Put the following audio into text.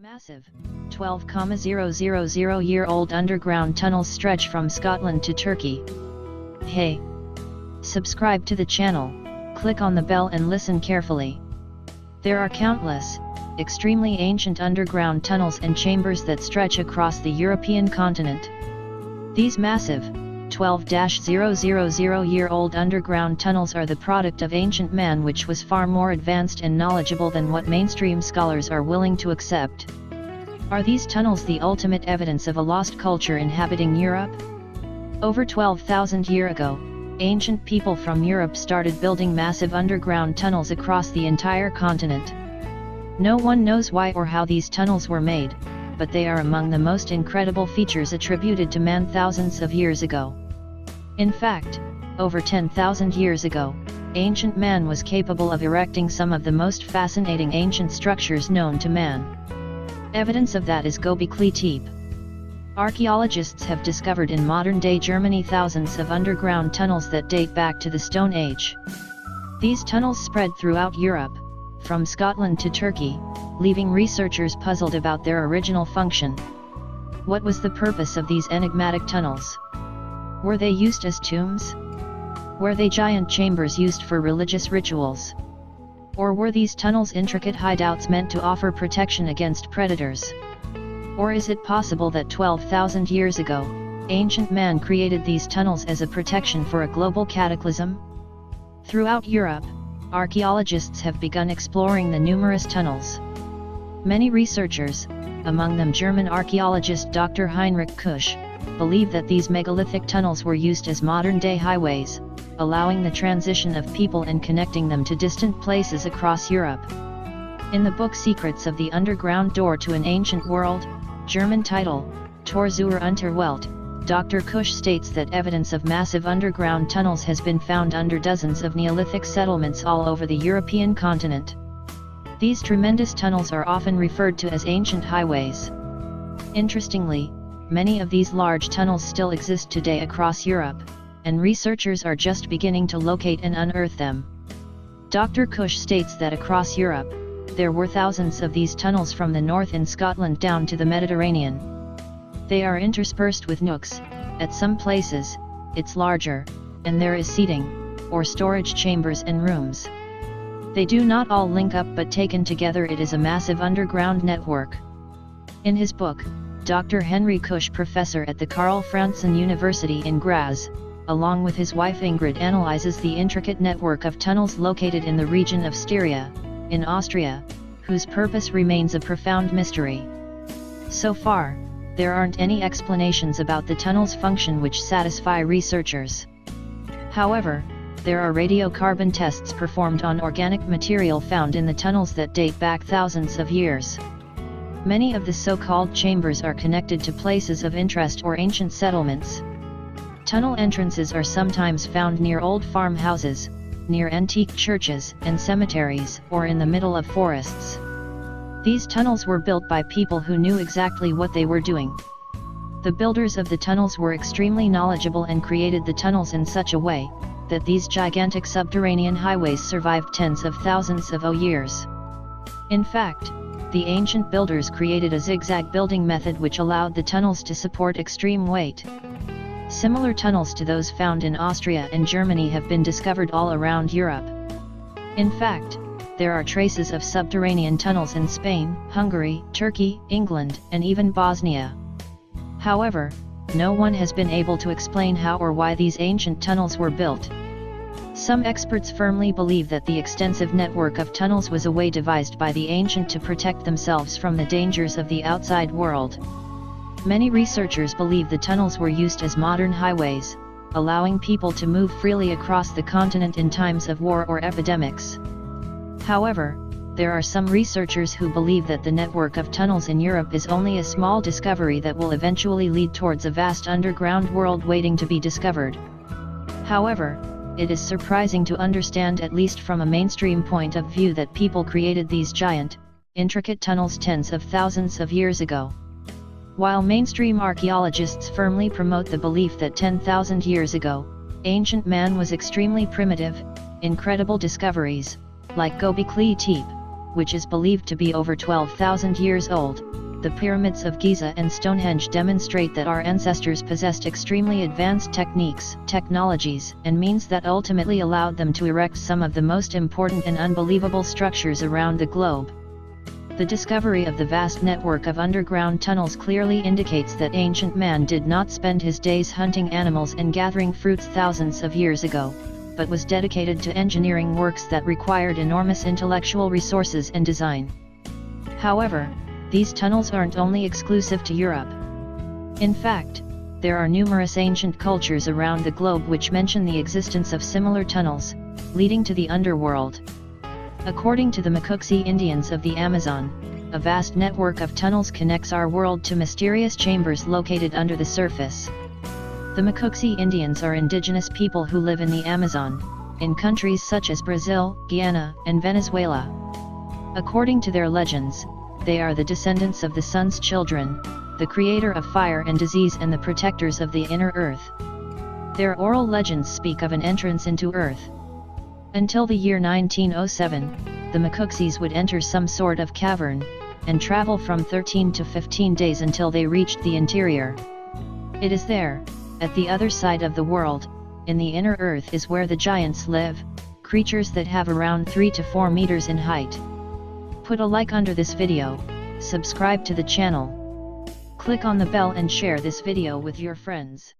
Massive, 12,000-year-old underground tunnels stretch from Scotland to Turkey. Hey! Subscribe to the channel, click on the bell and listen carefully. There are countless, extremely ancient underground tunnels and chambers that stretch across the European continent. These massive, 12,000-year-old underground tunnels are the product of ancient man, which was far more advanced and knowledgeable than what mainstream scholars are willing to accept. Are these tunnels the ultimate evidence of a lost culture inhabiting Europe? Over 12,000 years ago, ancient people from Europe started building massive underground tunnels across the entire continent. No one knows why or how these tunnels were made, but they are among the most incredible features attributed to man thousands of years ago. In fact, over 10,000 years ago, ancient man was capable of erecting some of the most fascinating ancient structures known to man. Evidence of that is Göbekli Tepe. Archaeologists have discovered in modern-day Germany thousands of underground tunnels that date back to the Stone Age. These tunnels spread throughout Europe, from Scotland to Turkey, leaving researchers puzzled about their original function. What was the purpose of these enigmatic tunnels? Were they used as tombs? Were they giant chambers used for religious rituals? Or were these tunnels intricate hideouts meant to offer protection against predators? Or is it possible that 12,000 years ago, ancient man created these tunnels as a protection for a global cataclysm? Throughout Europe, archaeologists have begun exploring the numerous tunnels. Many researchers, among them German archaeologist Dr. Heinrich Kusch, believe that these megalithic tunnels were used as modern-day highways, allowing the transition of people and connecting them to distant places across Europe. In the book Secrets of the Underground Door to an Ancient World, German title, Tor zur Unterwelt, Dr. Kusch states that evidence of massive underground tunnels has been found under dozens of Neolithic settlements all over the European continent. These tremendous tunnels are often referred to as ancient highways. Interestingly, many of these large tunnels still exist today across Europe, and researchers are just beginning to locate and unearth them. Dr. Kusch states that across Europe, there were thousands of these tunnels from the north in Scotland down to the Mediterranean. They are interspersed with nooks. At some places, it's larger, and there is seating, or storage chambers and rooms. They do not all link up, but taken together it is a massive underground network. In his book, Dr. Henry Kusch, professor at the Karl Franzen University in Graz, along with his wife Ingrid, analyzes the intricate network of tunnels located in the region of Styria, in Austria, whose purpose remains a profound mystery. So far, there aren't any explanations about the tunnel's function which satisfy researchers. However, there are radiocarbon tests performed on organic material found in the tunnels that date back thousands of years. Many of the so-called chambers are connected to places of interest or ancient settlements. Tunnel entrances are sometimes found near old farmhouses, near antique churches and cemeteries, or in the middle of forests. These tunnels were built by people who knew exactly what they were doing. The builders of the tunnels were extremely knowledgeable and created the tunnels in such a way that these gigantic subterranean highways survived tens of thousands of years. In fact, the ancient builders created a zigzag building method which allowed the tunnels to support extreme weight. Similar tunnels to those found in Austria and Germany have been discovered all around Europe. In fact, there are traces of subterranean tunnels in Spain, Hungary, Turkey, England, and even Bosnia. However, no one has been able to explain how or why these ancient tunnels were built. Some experts firmly believe that the extensive network of tunnels was a way devised by the ancient to protect themselves from the dangers of the outside world. Many researchers believe the tunnels were used as modern highways, allowing people to move freely across the continent in times of war or epidemics. However, there are some researchers who believe that the network of tunnels in Europe is only a small discovery that will eventually lead towards a vast underground world waiting to be discovered. However, it is surprising to understand, at least from a mainstream point of view, that people created these giant, intricate tunnels tens of thousands of years ago. While mainstream archaeologists firmly promote the belief that 10,000 years ago, ancient man was extremely primitive, incredible discoveries, like Göbekli Tepe, which is believed to be over 12,000 years old, the pyramids of Giza and Stonehenge demonstrate that our ancestors possessed extremely advanced techniques, technologies, and means that ultimately allowed them to erect some of the most important and unbelievable structures around the globe. The discovery of the vast network of underground tunnels clearly indicates that ancient man did not spend his days hunting animals and gathering fruits thousands of years ago, but was dedicated to engineering works that required enormous intellectual resources and design. However, these tunnels aren't only exclusive to Europe. In fact, there are numerous ancient cultures around the globe which mention the existence of similar tunnels, leading to the underworld. According to the Makuxi Indians of the Amazon, a vast network of tunnels connects our world to mysterious chambers located under the surface. The Makuxi Indians are indigenous people who live in the Amazon, in countries such as Brazil, Guyana, and Venezuela. According to their legends, they are the descendants of the sun's children, the creator of fire and disease and the protectors of the inner earth. Their oral legends speak of an entrance into earth. Until the year 1907, the Makuxis would enter some sort of cavern, and travel from 13 to 15 days until they reached the interior. It is there, at the other side of the world, in the inner earth is where the giants live, creatures that have around 3 to 4 meters in height. Put a like under this video, subscribe to the channel. Click on the bell and share this video with your friends.